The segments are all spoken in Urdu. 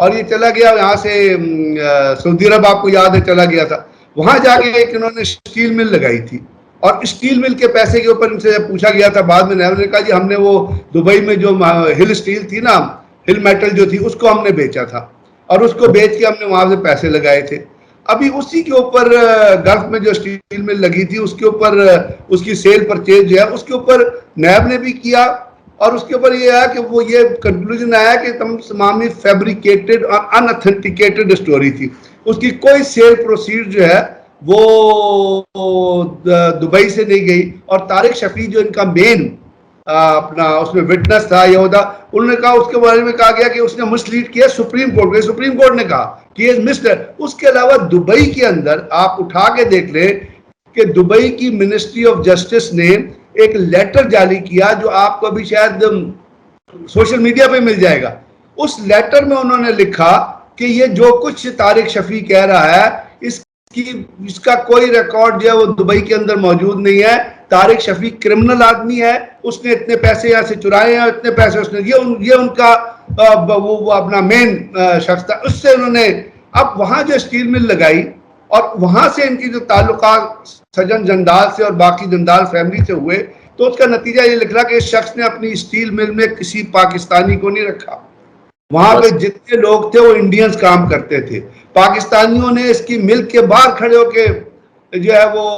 اور یہ چلا گیا یہاں سے سعودی عرب، آپ کو یاد ہے چلا گیا تھا، وہاں جا کے ایک انہوں نے اسٹیل مل لگائی تھی، اور اسٹیل مل کے پیسے کے اوپر ان سے پوچھا گیا تھا بعد میں نے کہا جی ہم نے وہ دبئی میں جو ہل اسٹیل تھی نا، ہل میٹل جو تھی، اس کو ہم نے بیچا تھا اور اس کو بیچ کے ہم نے وہاں سے پیسے لگائے تھے. ابھی اسی کے اوپر گلف میں جو اسٹیل مل لگی تھی اس کے اوپر اس کی سیل پرچیز جو ہے اس کے اوپر نیب نے بھی کیا، اور اس کے اوپر یہ ہے کہ وہ یہ کنکلوژن آیا کہ تمامی فیبریکیٹڈ اور ان اتھینٹیکیٹڈ اسٹوری تھی. اس کی کوئی سیل پروسیڈ جو ہے وہ دبئی سے نہیں گئی. اور طارق شفیع جو ان کا مین اپنا اس میں وٹنس تھا یہ ہوتا، انہوں نے کہا، اس کے بارے میں کہا گیا کہ اس نے مسلیڈ کیا سپریم کورٹ میں. سپریم کورٹ نے کہا کہ یہ مسٹر. اس کے علاوہ دبئی کے اندر آپ اٹھا کے دیکھ لیں کہ دبئی کی منسٹری آف جسٹس نے ایک لیٹر جاری کیا جو آپ کو ابھی شاید سوشل میڈیا پہ مل جائے گا. اس لیٹر میں انہوں نے لکھا کہ یہ جو کچھ طارق شفیع کہہ رہا ہے اس کا کوئی ریکارڈ جو ہے وہ دبئی کے اندر موجود نہیں ہے. طارق شفیع کرمنل آدمی ہے، اس نے اتنے پیسے یہاں سے چرائے ہیں، اتنے پیسے اس نے یہ ان کا وہ اپنا مین شخص تھا. اس سے انہوں نے اب وہاں جو اسٹیل مل لگائی اور وہاں سے ان کی جو تعلقات سجن جندال سے اور باقی جندال فیملی سے ہوئے، تو اس کا نتیجہ یہ لکھ رہا کہ اس شخص نے اپنی اسٹیل مل میں کسی پاکستانی کو نہیں رکھا. وہاں پہ جتنے لوگ تھے وہ انڈینز کام کرتے تھے. پاکستانیوں نے اس کی مل کے باہر کھڑے ہو کے جو ہے وہ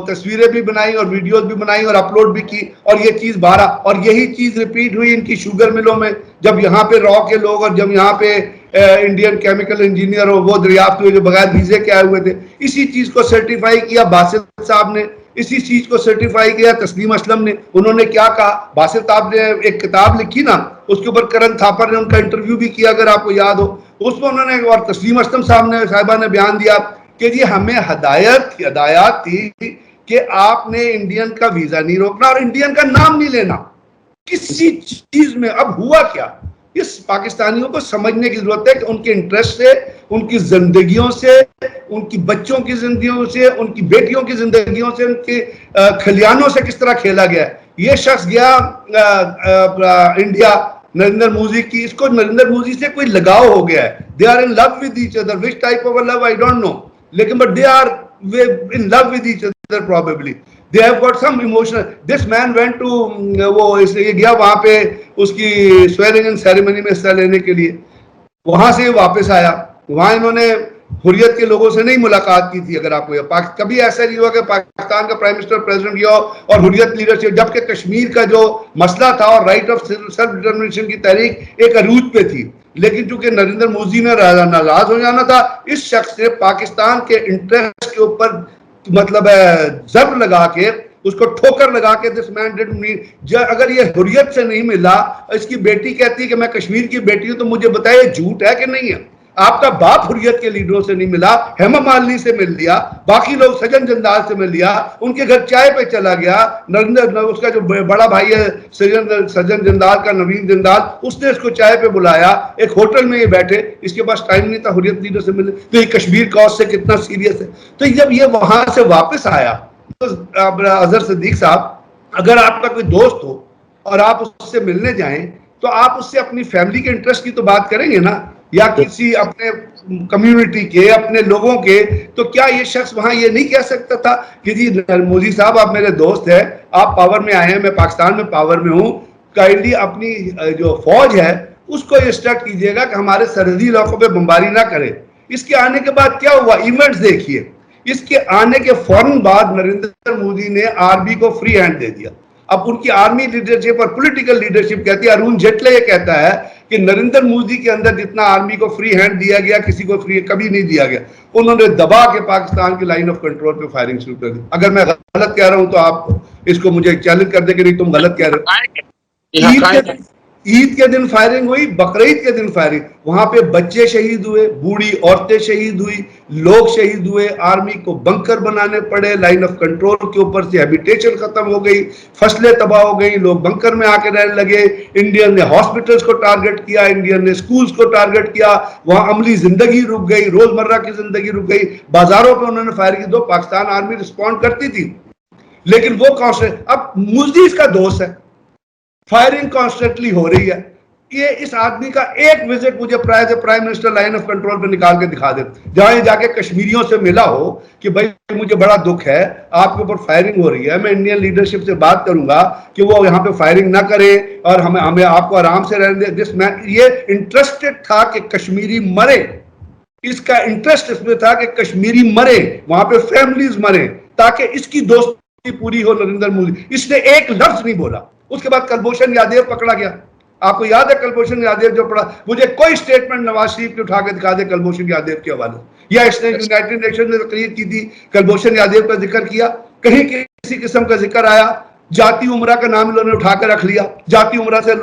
تصویریں بھی بنائی اور ویڈیوز بھی بنائی اور اپلوڈ بھی کی، اور یہ چیز باہر. اور یہی چیز ریپیٹ ہوئی ان کی شوگر ملوں میں، جب یہاں پہ را کے لوگ اور جب یہاں پہ انڈین کیمیکل انجینئر اور وہ دریافت ہوئے جو بغیر ویزے کے آئے ہوئے تھے. اسی چیز کو سرٹیفائی کیا باسط صاحب نے، اسی چیز کو سرٹیفائی کیا تسلیم اسلم نے. انہوں نے کیا کہا، باسط صاحب نے ایک کتاب لکھی نا، اس کے اوپر کرن تھاپر نے ان کا انٹرویو بھی کیا اگر آپ کو یاد ہو. اس میں انہوں نے اور تسلیم اسلم صاحبہ نے بیان دیا کہ جی ہمیں ہدایات تھی کہ آپ نے انڈین کا ویزا نہیں روکنا اور انڈین کا نام نہیں لینا کسی چیز میں. اب ہوا کیا، اس پاکستانیوں کو سمجھنے کی ضرورت ہے کہ ان کے انٹرسٹ سے، ان کی زندگیوں سے، ان کی بچوں کی زندگیوں سے، ان کی بیٹیوں کی زندگیوں سے، ان کے کھلیانوں سے کس طرح کھیلا گیا. یہ شخص گیا انڈیا نریندر مودی کی، اس کو نریندر مودی سے کوئی لگاؤ ہو گیا ہے. They are in love with each other, which type of love I don't know, لیکن but they are in love with each other probably. They have got some emotional. This man went to وہ اس لیے گیا وہاں پہ اس کی swearing in ceremony میں حصہ لینے کے لیے. وہاں سے واپس آیا، وہاں انہوں نے حریت کے لوگوں سے نہیں ملاقات کی تھی. اگر آپ کو کبھی ایسا نہیں ہوا کہ پاکستان کا پرائم منسٹر پریزیڈنٹ گیا اور حریت لیڈرشپ، جبکہ کشمیر کا جو مسئلہ تھا اور رائٹ آف سیلف ڈٹرمنیشن کی تحریک ایک عروج پہ تھی، لیکن چونکہ نریندر مودی نے ناراض ہو جانا تھا، اس شخص نے پاکستان کے انٹرسٹ کے اوپر مطلب ضرب لگا کے، اس کو ٹھوکر لگا کے دس مین ڈڈنٹ مین. اگر یہ حریت سے نہیں ملا، اس کی بیٹی کہتی ہے کہ میں کشمیر کی بیٹی ہوں، تو مجھے بتائیے جھوٹ ہے کہ نہیں ہے. آپ کا باپ حریت کے لیڈروں سے نہیں ملا، ہیما مالنی سے مل لیا، باقی لوگ سجن جندال سے مل لیا، ان کے گھر چائے پہ چلا گیا. نریندر اس کا جو بڑا بھائی ہے سجن جندال کا، نوین جندال، اس نے اس کو چائے پہ بلایا، ایک ہوٹل میں یہ بیٹھے، اس کے پاس ٹائم نہیں تھا حریت لیڈر سے ملنے. تو یہ کشمیر کاز سے کتنا سیریس ہے. تو جب یہ وہاں سے واپس آیا تو اظہر صدیق صاحب، اگر آپ کا کوئی دوست ہو اور آپ اس سے ملنے جائیں تو آپ اس سے اپنی فیملی کے انٹرسٹ کی تو بات کریں گے نا، یا کسی اپنے کمیونٹی کے، اپنے لوگوں کے. تو کیا یہ شخص وہاں یہ نہیں کہہ سکتا تھا کہ جی مودی صاحب آپ میرے دوست ہیں، آپ پاور میں آئے ہیں، میں پاکستان میں پاور میں ہوں، کائنڈلی اپنی جو فوج ہے اس کو یہ انسٹرکٹ کیجیے گا کہ ہمارے سرحدی علاقوں پہ بمباری نہ کرے. اس کے آنے کے بعد کیا ہوا، ایونٹس دیکھیے. اس کے آنے کے فوراً بعد نریندر مودی نے آرمی کو فری ہینڈ دے دیا. اب ان کی آرمی لیڈرشپ اور پولیٹیکل لیڈرشپ کہتی ہے، ارون جیٹلے یہ کہتا ہے کہ نریندر مودی کے اندر جتنا آرمی کو فری ہینڈ دیا گیا کسی کو فری کبھی نہیں دیا گیا. انہوں نے دبا کے پاکستان کی لائن آف کنٹرول پہ فائرنگ شروع کر دی. اگر میں غلط کہہ رہا ہوں تو آپ اس کو مجھے چیلنج کر دیں کہ نہیں تم غلط کہہ رہے ہو. عید کے دن فائرنگ ہوئی، بقرعید کے دن فائرنگ. وہاں پہ بچے شہید ہوئے، بوڑھی عورتیں شہید ہوئی، لوگ شہید ہوئے، آرمی کو بنکر بنانے پڑے، لائن آف کنٹرول کے اوپر سے ہیبیٹیشن ختم ہو گئی، فصلیں تباہ ہو گئی، لوگ بنکر میں آ کے رہنے لگے. انڈین نے ہاسپٹلز کو ٹارگٹ کیا، انڈین نے سکولز کو ٹارگٹ کیا، وہاں عملی زندگی رک گئی، روزمرہ کی زندگی رک گئی، بازاروں پہ انہوں نے فائر کی. دو پاکستان آرمی رسپونڈ کرتی تھی، لیکن وہ کانسٹنٹ. اب مودی اس کا دوست ہے، فائرنگ کانسٹنٹلی ہو رہی ہے. یہ اس آدمی کا ایک وزٹ مجھے prime minister line of control پہ نکال کے دکھا دے جہاں یہ جا کے کشمیریوں سے ملا ہو کہ بھائی مجھے بڑا دکھ ہے، آپ کے اوپر فائرنگ ہو رہی ہے، میں انڈین لیڈرشپ سے بات کروں گا کہ وہ یہاں پہ فائرنگ نہ کرے اور ہمیں آپ کو آرام سے رہنے دے. یہ انٹرسٹڈ تھا کہ کشمیری مرے، اس کا انٹرسٹ اس میں تھا کہ کشمیری مرے، وہاں پہ فیملیز مرے تاکہ اس کی دوستی پوری ہو نریندر مودی. اس نے ایک لفظ نہیں بولا. اس کے بعد کلبھوشن یادیو پکڑا گیا. آپ کو یاد ہے کلبھوشن یادیو جو پڑھا؟ مجھے کوئی سٹیٹمنٹ نواز شریف کے اٹھا کے دکھا دے کلبھوشن یادیو کے حوالے، یا اس نے یونائٹڈ نیشن میں تقریر کی تھی کلبھوشن یادیو کا ذکر کیا، کہیں کسی قسم کا ذکر آیا؟ جاتی عمرہ کا نام انہوں نے اٹھا کے رکھ لیا، جاتی عمرہ سے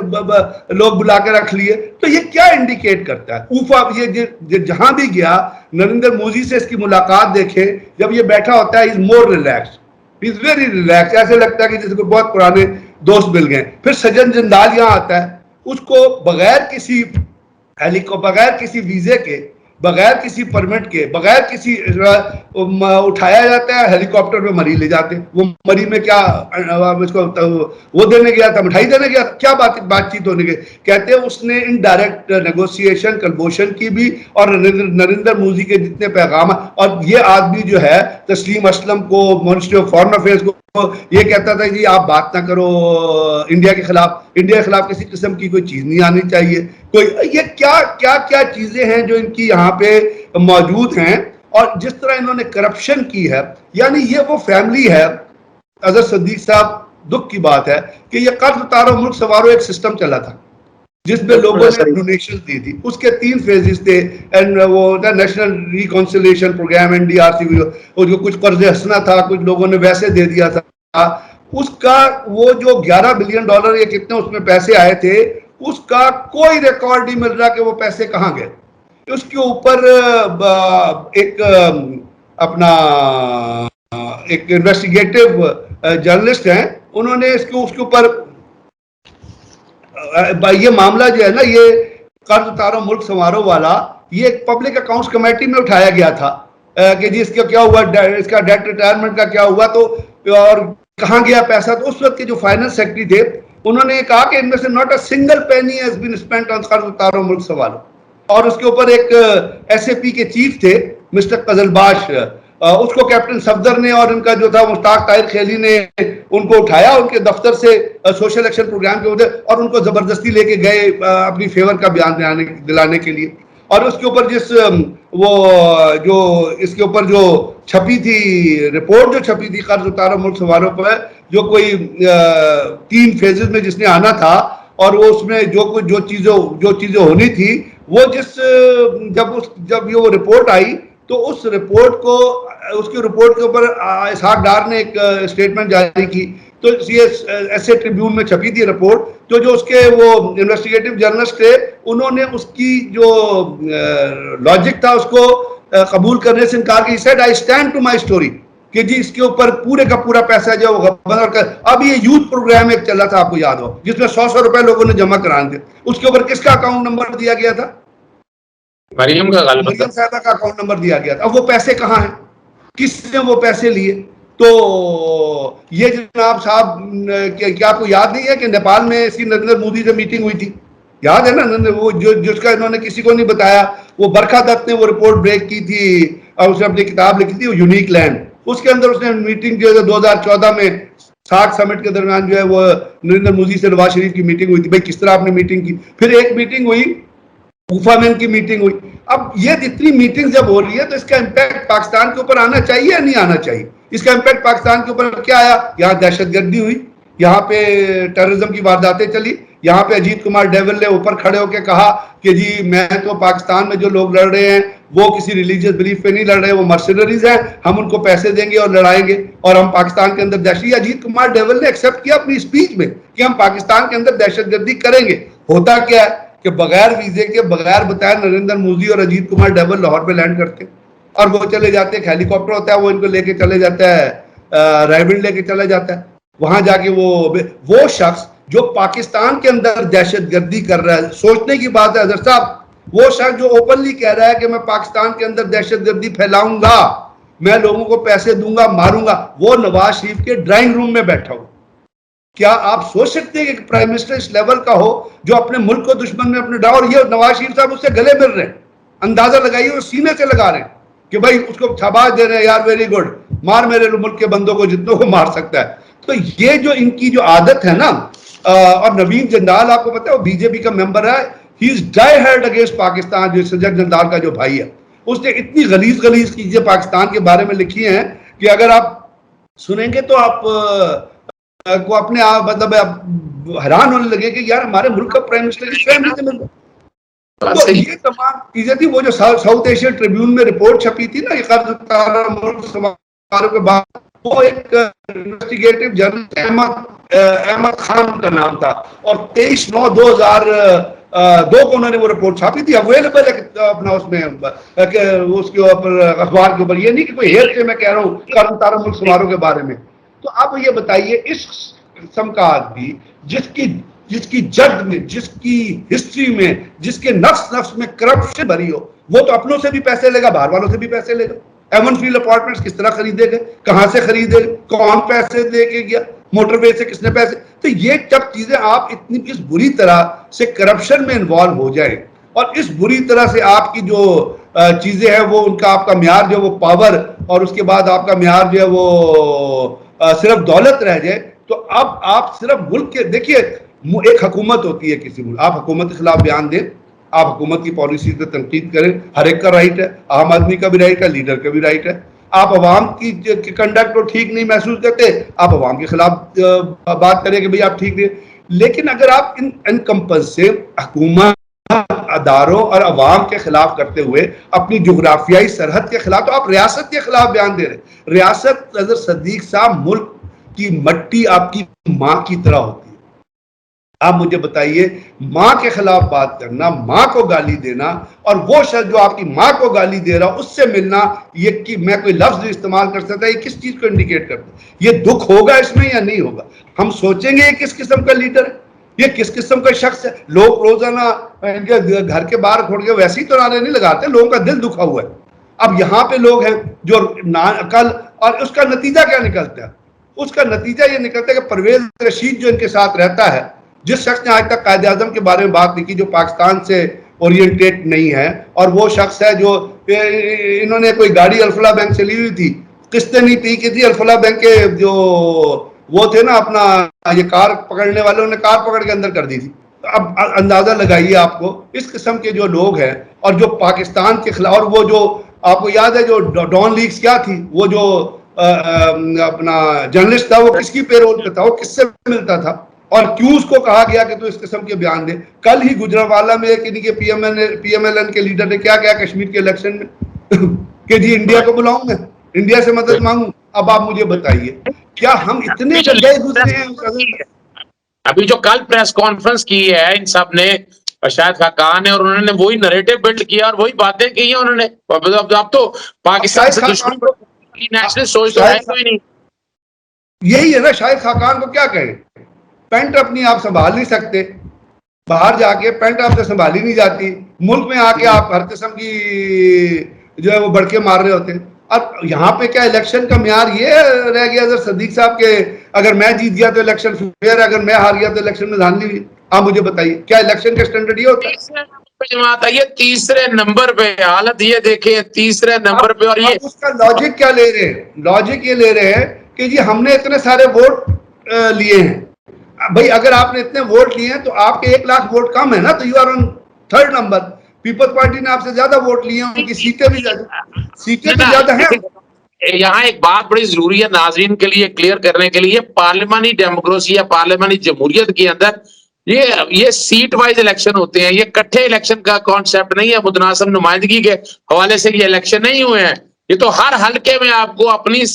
لوگ بلا کے رکھ لیے. تو یہ کیا انڈیکیٹ کرتا ہے؟ اوفا یہ جہاں بھی گیا نریندر مودی سے اس کی ملاقات دیکھیں، جب یہ بیٹھا ہوتا ہے از مور ریلیکس، از ویری ریلیکس، ایسے لگتا ہے کہ جیسے کوئی بہت پرانے دوست مل گئے. پھر سجن جندال یہاں آتا ہے، اس کو بغیر کسی ویزے کے، بغیر کسی پرمٹ کے، بغیر کسی اٹھایا جاتا ہے، ہیلی کاپٹر میں مری لے جاتے. وہ مری میں کیا اس کو وہ دینے گیا تھا، مٹھائی دینے گیا تھا، کیا بات چیت ہونے گئی؟ کہتے ہیں اس نے انڈائریکٹ نیگوسیشن کلبھوشن کی بھی اور نریندر مودی کے جتنے پیغام. اور یہ آدمی جو ہے تسلیم اسلم کو، منسٹری آف فارن افیئرز کو، یہ کہتا تھا جی آپ بات نہ کرو انڈیا کے خلاف کسی قسم کی کوئی چیز نہیں آنی چاہیے. یہ کیا چیزیں ہیں جو ان کی یہاں پہ موجود ہیں. اور جس طرح انہوں نے کرپشن کی ہے، یعنی یہ وہ فیملی ہے. اظہر صدیق صاحب، دکھ کی بات ہے کہ یہ قرض اتارو ملک سنوارو ایک سسٹم چلا تھا جس میں لوگوں نے ڈونیشن دی تھی. اس کے 3 فیزز تھے، وہ نیشنل ریکنسیلیشن پروگرام NDRC، اور جو کچھ قرض حسنہ تھا، کچھ لوگوں نے ویسے دے دیا تھا. اس کا وہ جو $11 بلین یا کتنے اس میں پیسے آئے تھے، اس کا کوئی ریکارڈ نہیں مل رہا کہ وہ پیسے کہاں گئے. اس کے اوپر ایک انویسٹیگیٹو جرنلسٹ ہیں، انہوں نے اس کے اوپر یہ معاملہ جو ہے نا، یہ قرض اتارو ملک سنوارو والا، یہ ایک پبلک اکاؤنٹس کمیٹی میں اٹھایا گیا تھا کہ جی اس کا کیا ہوا، اس کا ڈیٹ ریٹائرمنٹ کا کیا ہوا، تو اور کہاں گیا پیسہ. تو اس وقت کے جو فائنانس سیکرٹری تھے انہوں نے کہا کہ ان میں سے not a single penny has been spent on قرض اتارو ملک سنوارو. اور اس کے اوپر ایک SAP کے چیف تھے مسٹر قزلباش، اس کو کیپٹن صفدر نے اور ان کا جو تھا مشتاق طاہر خیلی نے ان کو اٹھایا ان کے دفتر سے سوشل ایکشن پروگرام کے اوپر، اور ان کو زبردستی لے کے گئے اپنی فیور کا بیان دلانے کے لیے. اور اس کے اوپر اس کے اوپر جو چھپی تھی رپورٹ، جو چھپی تھی قرض اتارو ملک سنوارو پر، جو کوئی 3 فیزز میں جس نے آنا تھا، اور وہ اس میں جو چیزیں ہونی تھی، وہ جب یہ وہ رپورٹ آئی تو اس کی رپورٹ کے اوپر اسحاق ڈار نے ایک اسٹیٹمنٹ جاری کی. تو یہ ایسے ٹریبیون میں چھپی تھی رپورٹ. تو جو اس کے وہ انویسٹیگیٹو جرنلسٹ تھے، انہوں نے اس کی جو لاجک تھا اس کو قبول کرنے سے انکار کی. Said I stand to my story کہ جی اس کے اوپر پورے کا پورا پیسہ جو اب یہ یوتھ پروگرام ایک چلا تھا، آپ کو یاد ہو، جس میں 100 روپے لوگوں نے جمع کرانے تھے. اس کے اوپر کس کا اکاؤنٹ نمبر دیا گیا تھا؟ مریم صاحبہ کا اکاؤنٹ نمبر دیا گیا تھا. اب وہ پیسے کہاں ہیں؟ کس نے وہ پیسے لیے؟ تو یہ جناب صاحب، کیا آپ کو یاد نہیں ہے کہ نیپال میں اس کی نریندر مودی سے میٹنگ ہوئی تھی؟ یاد ہے نا؟ وہ جس کا انہوں نے کسی کو نہیں بتایا، وہ برکھا دت نے وہ رپورٹ بریک کی تھی اور اس نے اپنی کتاب لکھی تھی یونیک لینڈ. اس کے اندر اس نے میٹنگ جو ہے 2014 میں 60 سمٹ کے درمیان جو ہے وہ نریندر مودی سے نواز شریف کی میٹنگ ہوئی تھی. بھائی کس طرح آپ نے میٹنگ کی؟ پھر ایک میٹنگ ہوئی، اوفا میں ان کی میٹنگ ہوئی. اب یہ جتنی میٹنگ جب ہو رہی ہے تو اس کا امپیکٹ پاکستان کے اوپر آنا چاہیے یا نہیں آنا چاہیے؟ اس کا امپیکٹ پاکستان کے اوپر کیا آیا؟ یہاں دہشت گردی ہوئی، یہاں پہ ٹیررزم کی وارداتیں چلی، یہاں پہ اجیت کمار ڈیول نے اوپر کھڑے ہو کے کہا کہ جی میں تو پاکستان میں جو لوگ لڑ رہے ہیں وہ کسی ریلیجیس بلیف پہ نہیں لڑ رہے، وہ مرسنریز ہیں، ہم ان کو پیسے دیں گے اور لڑائیں گے اور ہم پاکستان کے اندر دہشت. اجیت کمار ڈیول نے ایکسیپٹ کیا اپنی اسپیچ میں کہ ہم پاکستان کے اندر دہشت گردی کریں گے. ہوتا کیا ہے کہ بغیر ویزے کے، بغیر بتائے نریندر مودی اور اجیت کمار ڈیول لاہور پہ لینڈ کرتے اور وہ چلے جاتے. ایک ہیلی کاپٹر ہوتا ہے، وہ ان کو لے کے چلے جاتا ہے، رائبنڈ لے کے چلا جاتا ہے. وہاں جا کے وہ شخص جو پاکستان کے اندر دہشت گردی کر رہا ہے، سوچنے کی بات ہے حضرت صاحب، وہ شخص جو اوپنلی کہہ رہا ہے کہ میں پاکستان کے اندر دہشت گردی پھیلاؤں گا، میں لوگوں کو پیسے دوں گا، ماروں گا، وہ نواز شریف کے ڈرائنگ روم میں بیٹھا ہوں. کیا آپ سوچ سکتے ہیں کہ پرائم منسٹر اس لیول کا ہو جو اپنے ملک کو دشمن میں اپنے ڈاؤ، اور یہ نواز شریف صاحب اس سے گلے مل رہے ہیں، اندازہ لگائیے وہ سینے سے لگا رہے ہیں کہ بھائی اس کو شاباش دے رہے ہیں، یار ویری گڈ، مار میرے ملک کے بندوں کو جتنوں کو مار سکتا ہے. تو یہ جو ان کی جو عادت ہے نا، اور نوین جندال آپ کو پتا ہے وہ بی جے پی کا ممبر ہے، ہی از ڈائی ہارڈ اگینسٹ پاکستان، جو سجد جندال کا جو بھائی ہے، اس نے اتنی غلیظ چیزیں پاکستان کے بارے میں لکھی ہیں کہ اگر آپ سنیں گے تو آپ کو اپنے آپ مطلب حیران ہونے لگے کہ یار ہمارے ملک کا پرائم منسٹر کی فیملی سے مل رہا. تو یہ تمام چیزیں تھی. وہ جو ساؤتھ ایشین ٹریبیون میں رپورٹ چھپی تھی نا، یہ قرض ملک سماروں کے بعد، وہ ایک انویسٹیگیٹو جرنلسٹ احمد خان کا نام تھا، اور 23/9/2002 کو انہوں نے وہ رپورٹ چھاپی تھی، اویلیبل ہے اپنا اس میں اس کے اوپر اخبار کے اوپر. یہ نہیں کہ کوئی ہیر سے میں کہہ رہا ہوں قرض ملک سماروں کے بارے میں. تو آپ یہ بتائیے اس قسم کا آدمی جس کی جد میں، جس کی ہسٹری میں، جس کے نفس میں کرپشن بھری ہو، وہ تو اپنوں سے بھی پیسے لے گا، باہر والوں سے بھی پیسے لے گا. ایون فیلڈ اپارٹمنٹس کس طرح خریدے گئے، کہاں سے خریدے گئے، کون پیسے دے کے گیا، موٹر وے سے کس نے پیسے. تو یہ جب چیزیں آپ اتنی اس بری طرح سے کرپشن میں انوالو ہو جائیں، اور اس بری طرح سے آپ کی جو چیزیں ہیں وہ ان کا آپ کا معیار جو وہ پاور، اور اس کے بعد آپ کا معیار جو ہے وہ صرف دولت رہ جائے، تو اب آپ صرف ملک کے دیکھیے. ایک حکومت ہوتی ہے کسی ملک، آپ حکومت کے خلاف بیان دیں، آپ حکومت کی پالیسی پہ تنقید کریں، ہر ایک کا رائٹ ہے، عام آدمی کا بھی رائٹ ہے، لیڈر کا بھی رائٹ ہے. آپ عوام کی کنڈکٹ کو ٹھیک نہیں محسوس کرتے، آپ عوام کے خلاف بات کریں کہ بھئی آپ ٹھیک نہیں. لیکن اگر آپ انکمپلسو حکومت اداروں اور عوام کے خلاف کرتے ہوئے اپنی جغرافیائی سرحد کے خلاف، تو آپ ریاست کے خلاف بیان دے رہے. ریاست نظر صدیق صاحب، ملک کی مٹی آپ کی ماں کی طرح ہوتی ہے. آپ مجھے بتائیے، ماں کے خلاف بات کرنا، ماں کو گالی دینا، اور وہ شخص جو آپ کی ماں کو گالی دے رہا اس سے ملنا، یہ کہ میں کوئی لفظ استعمال کر سکتا ہے، یہ کس چیز کو انڈیکیٹ کرتا ہے؟ یہ دکھ ہوگا اس میں یا نہیں ہوگا؟ ہم سوچیں گے یہ کس قسم کا لیڈر ہے، یہ کس قسم کا شخص ہے. لوگ روزانہ ان کے گھر کے باہر کھوڑ کے ویسے ہی تو نعرے نہیں لگاتے، لوگوں کا دل دکھا ہوا ہے. اب یہاں پہ لوگ ہیں جو کل، اور اس کا نتیجہ کیا نکلتا ہے؟ اس کا نتیجہ یہ نکلتا ہے کہ پرویز رشید جو ان کے ساتھ رہتا ہے، جس شخص نے آج تک قائد اعظم کے بارے میں بات نہیں کی، جو پاکستان سے اورینٹیٹ نہیں ہے، اور وہ شخص ہے جو انہوں نے کوئی گاڑی الفلا بینک سے لی ہوئی تھی، قسطیں نہیں پی کی تھی، الفلا بینک کے جو وہ تھے نا اپنا یہ کار پکڑنے والے، انہوں نے کار پکڑ کے اندر کر دی تھی. اب اندازہ لگائیے آپ کو اس قسم کے جو لوگ ہیں، اور جو پاکستان کے خلاف، اور وہ جو آپ کو یاد ہے جو ڈان لیکس کیا تھی، وہ جو اپنا جرنلسٹ تھا، وہ کس کی پیرول پہ تھا، وہ کس سے ملتا تھا، اور کیوں اس کو کہا گیا کہ تو اس قسم کے بیان دے. کل ہی گجرانوالہ میں کہ پی ایم ایل این کے لیڈر نے کیا کیا کشمیر کے الیکشن میں کہ جی انڈیا کو بلاؤں میں، انڈیا سے مدد مانگوں. اب آپ مجھے بتائیے کیا ہم اتنے گئے گزرے ہیں؟ ابھی جو کل پریس کانفرنس کی ہے ان سب نے، شاید خاقان ہے، اور انہوں نے وہی نریٹو بلڈ کیا اور وہی باتیں کی ہیں انہوں نے. اب تو پاکستان سے دشمن کو نیشنل سوچ تو ہے کوئی نہیں. یہی ہے نا، شاہد خاقان کو کیا کہیں، پینٹ اپنی آپ سنبھال نہیں سکتے، باہر جا کے پینٹ آپ سے سنبھالی نہیں جاتی، ملک میں آ کے آپ ہر قسم کی جو ہے وہ بڑکے مار رہے ہوتے ہیں. اب یہاں پہ کیا الیکشن کا معیار یہ رہ گیا حضرت صدیق صاحب کے اگر میں جیت گیا تو الیکشن فیئر ہے، اگر میں ہار گیا تو الیکشن میں دھاندلی ہوئی؟ آپ مجھے بتائیے کیا الیکشن کا سٹینڈرڈ یہ ہوتا ہے؟ یہ تیسرے نمبر پہ حالت یہ دیکھیں، تیسرے نمبر پہ. اور یہ اس کا لاجک کیا لے رہے ہیں؟ لاجک یہ لے رہے ہیں کہ جی ہم نے اتنے سارے ووٹ لیے ہیں. بھائی اگر آپ نے اتنے ووٹ لیے ہیں تو آپ کے 1,00,000 ووٹ کم ہے نا، تو you are on third number. Peoples Party نے آپ سے زیادہ ووٹ لیے ہیں، ان کی سیٹیں بھی زیادہ ہیں. یہاں ایک بات بڑی ضروری ہے ناظرین کے لیے کلیئر کرنے کے لیے، پارلیمانی ڈیموکریسی یا پارلیمانی جمہوریت کے اندر یہ سیٹ وائز الیکشن ہوتے ہیں، یہ کٹھے الیکشن کا کانسیپٹ نہیں ہے. متناسب نمائندگی کے حوالے سے یہ الیکشن نہیں ہوئے ہیں. یہ تو ہر حلقے میں آپ کو آپ کی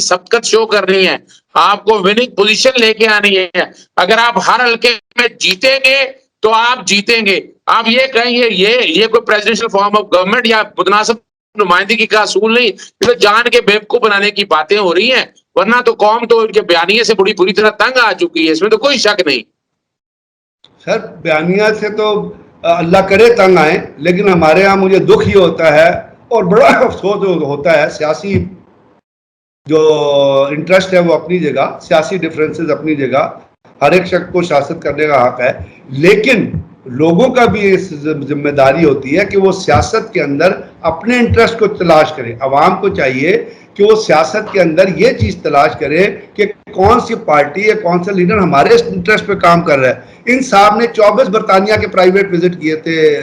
سبقت شو کرنی ہے، آپ کو وننگ پوزیشن لے کے آنی ہے. اگر آپ ہر حلقے میں جیتیں گے تو آپ جیتیں گے. آپ یہ کہیں گے یہ کوئی پریزیڈنشل فارم آف گورنمنٹ یا متناسب نمائندگی کا اصول نہیں، یہ جان کے بیوقوف بنانے کی باتیں ہو رہی ہیں. ورنہ تو قوم تو ان کے بیانیے سے بری طرح تنگ آ چکی ہے، اس میں تو کوئی شک نہیں. سر بیانیہ سے تو اللہ کرے تنگ آئیں، لیکن ہمارے ہاں مجھے دکھ ہی ہوتا ہے اور بڑا افسوس ہوتا ہے سیاسی جو انٹرسٹ ہے وہ اپنی جگہ, سیاسی ڈفرینسز اپنی جگہ, ہر ایک شخص کو شاست کرنے کا حق ہے, لیکن لوگوں کا بھی اس ذمہ داری ہوتی ہے کہ وہ سیاست کے اندر اپنے انٹرسٹ کو تلاش کریں. عوام کو چاہیے کہ وہ سیاست کے اندر یہ چیز تلاش کرے کہ کون سی پارٹی یا کون سا لیڈر ہمارے انٹرسٹ پہ کام کر رہا ہے. ان صاحب نے 24 برطانیہ کے پرائیویٹ وزٹ کیے تھے,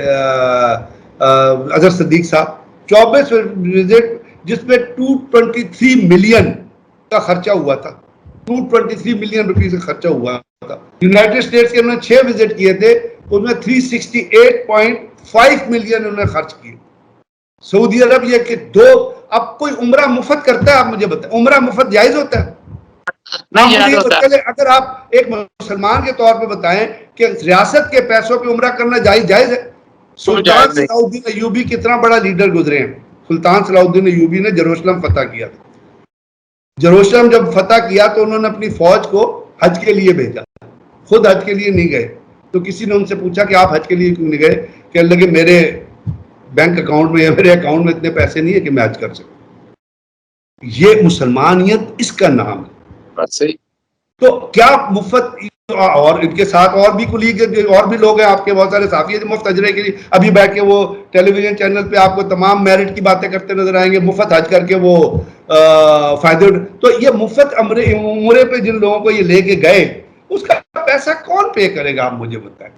اظہر صدیق صاحب, 24 وزٹ جس میں 223 ملین کا خرچہ ہوا تھا, 223 ملین روپیز کا خرچہ ہوا تھا. یونائٹڈ اسٹیٹس کے انہوں نے 6 وزٹ کیے تھے, اس میں 368.5 ملین انہوں نے خرچ کیے. سعودی عرب یہ کہ اب کوئی عمرہ مفت کرتا ہے؟ آپ مجھے بتائیں, عمرہ مفت جائز ہوتا ہے؟ اگر آپ ایک مسلمان کے طور پہ بتائیں کہ ریاست کے پیسوں پہ عمرہ کرنا جائز ہے. سلطان صلاح الدین ایوبی کتنا بڑا لیڈر گزرے ہیں. سلطان صلاح الدین ایوبی نے جروسلم فتح کیا تھا. جروسلم جب فتح کیا تو انہوں نے اپنی فوج کو حج کے لیے بھیجا, خود حج کے لیے نہیں گئے. تو کسی نے ان سے پوچھا کہ آپ حج کے لیے کیوں نہیں گئے؟ کہنے لگے میرے بینک اکاؤنٹ میں یا میرے اکاؤنٹ میں اتنے پیسے نہیں ہے کہ میں حج کر سکوں. یہ مسلمانیت اس کا نام ہے. تو کیا مفت, اور ان کے ساتھ اور بھی کولیگ اور بھی لوگ ہیں آپ کے, بہت سارے صحافی ہیں مفت اجرے کے لیے ابھی بیٹھ کے وہ ٹیلی ویژن چینل پہ آپ کو تمام میرٹ کی باتیں کرتے نظر آئیں گے, مفت حج کر کے وہ فائدے. تو یہ مفت عمرے پہ جن لوگوں کو یہ لے کے گئے, اس کا پیسہ کون پے کرے گا؟ آپ مجھے بتائیں.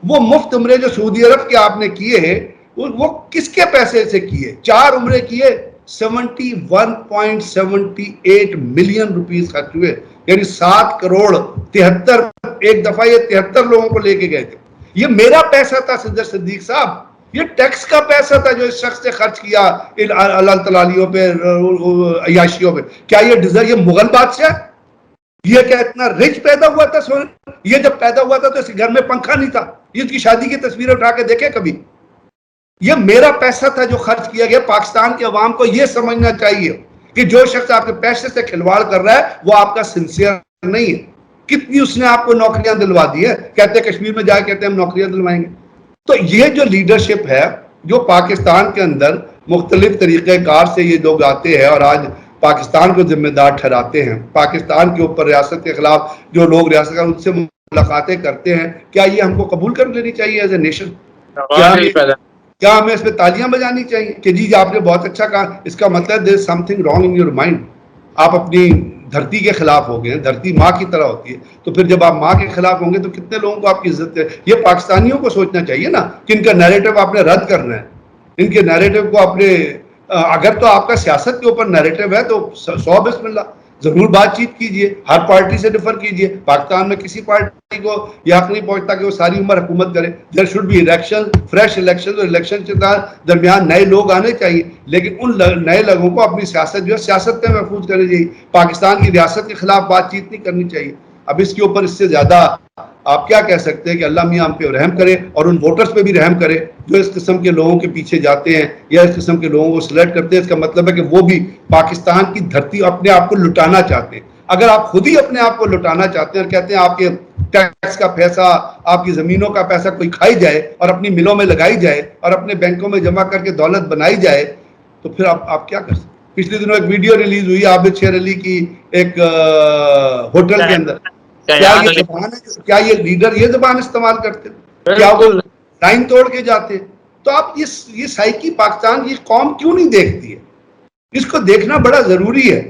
وہ مفت عمرے جو سعودی عرب کے آپ نے کیے وہ کس کے پیسے سے کیے؟ 4 عمرے کیے, 71.78 ملین روپیز خرچ ہوئے, یعنی 7 کروڑ 73, ایک دفعہ یہ 73 لوگوں کو لے کے گئے تھے. یہ میرا پیسہ تھا صدر صدیق صاحب, یہ ٹیکس کا پیسہ تھا جو اس شخص نے خرچ کیا اللہ تلالیوں پہ, عیاشیوں پہ. کیا یہ مغل بادشاہ, یہ کیا اتنا رچ پیدا ہوا تھا؟ یہ جب پیدا ہوا تھا تو اس کے گھر میں پنکھا نہیں تھا. اس کی شادی کی تصویریں اٹھا کے دیکھیں کبھی. یہ میرا پیسہ تھا جو خرچ کیا گیا. پاکستان کے عوام کو یہ سمجھنا چاہیے کہ جو شخص آپ کے پیسے سے کھلواڑ کر رہا ہے وہ آپ کا سنسیئر نہیں ہے. کتنی اس نے آپ کو نوکریاں دلوا دی ہے, کہتے ہیں کشمیر میں جا کے کہتے ہیں ہم نوکریاں دلوائیں گے. تو یہ جو لیڈرشپ ہے جو پاکستان کے اندر مختلف طریقہ کار سے یہ لوگ آتے ہیں اور آج پاکستان کو ذمہ دار ٹھہراتے ہیں, پاکستان کے اوپر ریاست کے خلاف جو لوگ ریاست کا ان سے ملاقاتیں کرتے ہیں, کیا یہ ہم کو قبول کر لینی چاہیے ایز اے نیشن؟ کیا ہمیں اس پہ تالیاں بجانی چاہیے کہ جی آپ نے بہت اچھا کہا؟ اس کا مطلب there is something wrong in your mind. آپ اپنی دھرتی کے خلاف ہو گئے. دھرتی ماں کی طرح ہوتی ہے, تو پھر جب آپ ماں کے خلاف ہوں گے تو کتنے لوگوں کو آپ کی عزت ہے. یہ پاکستانیوں کو سوچنا چاہیے نا کہ ان کا نیریٹو آپ نے رد کرنا ہے. ان کے نیریٹو کو اپنے, اگر تو آپ کا سیاست کے اوپر نیریٹو ہے تو 100 بسم اللہ, ضرور بات چیت کیجئے, ہر پارٹی سے ڈفر کیجئے. پاکستان میں کسی پارٹی کو یہ حق نہیں پہنچتا کہ وہ ساری عمر حکومت کرے. There should be election, fresh election, اور الیکشن کے درمیان نئے لوگ آنے چاہیے, لیکن ان نئے لوگوں کو اپنی سیاست جو ہے سیاست میں محفوظ کرنی چاہیے. پاکستان کی ریاست کے خلاف بات چیت نہیں کرنی چاہیے. اب اس کے اوپر اس سے زیادہ آپ کیا کہہ سکتے ہیں کہ اللہ میاں ہم پہ رحم کرے اور ان ووٹرز پہ بھی رحم کرے جو اس قسم کے لوگوں کے پیچھے جاتے ہیں یا اس قسم کے لوگوں کو سلیکٹ کرتے ہیں. اس کا مطلب ہے کہ وہ بھی پاکستان کی دھرتی اپنے آپ کو لٹانا چاہتے ہیں. اگر آپ خود ہی اپنے آپ کو لٹانا چاہتے ہیں اور کہتے ہیں آپ کے ٹیکس کا پیسہ, آپ کی زمینوں کا پیسہ کوئی کھائی جائے اور اپنی ملوں میں لگائی جائے اور اپنے بینکوں میں جمع کر کے دولت بنائی جائے, تو پھر آپ کیا کر سکتے؟ پچھلے دنوں ایک ویڈیو ریلیز ہوئی عابد شیر علی کی ایک ہوٹل کے اندر. کیا یہ لیڈر یہ زبان استعمال کرتے؟ کیا وہ لائن توڑ کے جاتے؟ تو آپ یہ سائیکی پاکستان کی قوم کیوں نہیں دیکھتی ہے؟ اس کو دیکھنا بڑا ضروری ہے,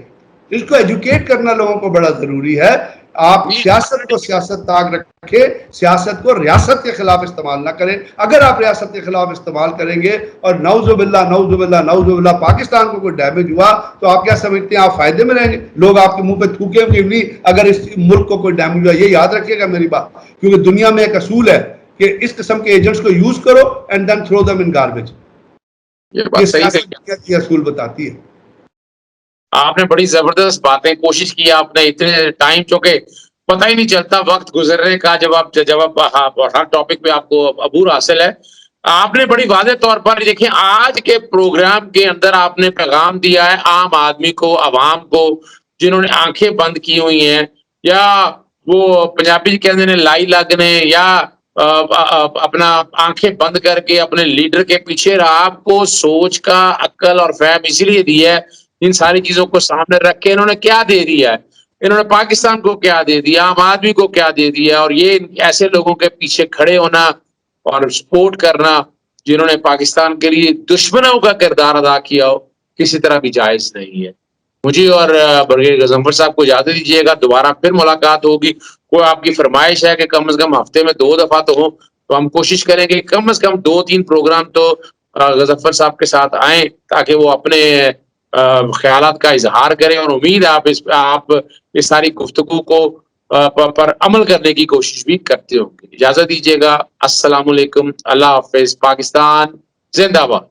اس کو ایجوکیٹ کرنا لوگوں کو بڑا ضروری ہے. آپ سیاست کو سیاست تاک رکھے, سیاست کو ریاست کے خلاف استعمال نہ کریں. اگر آپ ریاست کے خلاف استعمال کریں گے اور نعوذ باللہ نعوذ باللہ نعوذ باللہ پاکستان کو کوئی ڈیمیج ہوا تو آپ کیا سمجھتے ہیں آپ فائدے میں رہیں گے؟ لوگ آپ کے منہ پہ تھوکیں گے نہیں اگر اس ملک کو کوئی ڈیمیج ہوا. یہ یاد رکھیے گا میری بات, کیونکہ دنیا میں ایک اصول ہے کہ اس قسم کے ایجنٹس کو یوز کرو and then throw them in garbage. یہ سیاست کی اصول بتاتی ہے. آپ نے بڑی زبردست باتیں کوشش کی, آپ نے اتنے ٹائم چونکہ پتہ ہی نہیں چلتا وقت گزرنے کا جب ہر ٹاپک پہ آپ کو عبور حاصل ہے. آپ نے بڑی واضح طور پر دیکھیں آج کے پروگرام کے اندر آپ نے پیغام دیا ہے عام آدمی کو, عوام کو, جنہوں نے آنکھیں بند کی ہوئی ہیں یا وہ پنجابی کہتے ہیں لائی لگنے یا اپنا آنکھیں بند کر کے اپنے لیڈر کے پیچھے رہا. آپ کو سوچ کا عقل اور فہم اسی لیے دی ہے ان ساری چیزوں کو سامنے رکھ کے انہوں نے کیا دے دیا ہے, انہوں نے پاکستان کو کیا دے دیا, عام آدمی کو کیا دے دیا, اور یہ ایسے لوگوں کے پیچھے کھڑے ہونا اور سپورٹ کرنا جنہوں نے پاکستان کے لیے دشمنوں کا کردار ادا کیا ہو, کسی طرح بھی جائز نہیں ہے. مجھے اور برگیڈیئر غضنفر صاحب کو اجازت دیجیے گا, دوبارہ پھر ملاقات ہوگی. کوئی آپ کی فرمائش ہے کہ کم از کم ہفتے میں 2 دفعہ تو ہو, تو ہم کوشش کریں گے کم از کم 2-3 پروگرام تو غضنفر صاحب کے ساتھ آئیں, تاکہ وہ اپنے خیالات کا اظہار کریں, اور امید ہے آپ اس ساری گفتگو کو پر عمل کرنے کی کوشش بھی کرتے ہوں گے. اجازت دیجیے گا. السلام علیکم, اللہ حافظ. پاکستان زندہ باد.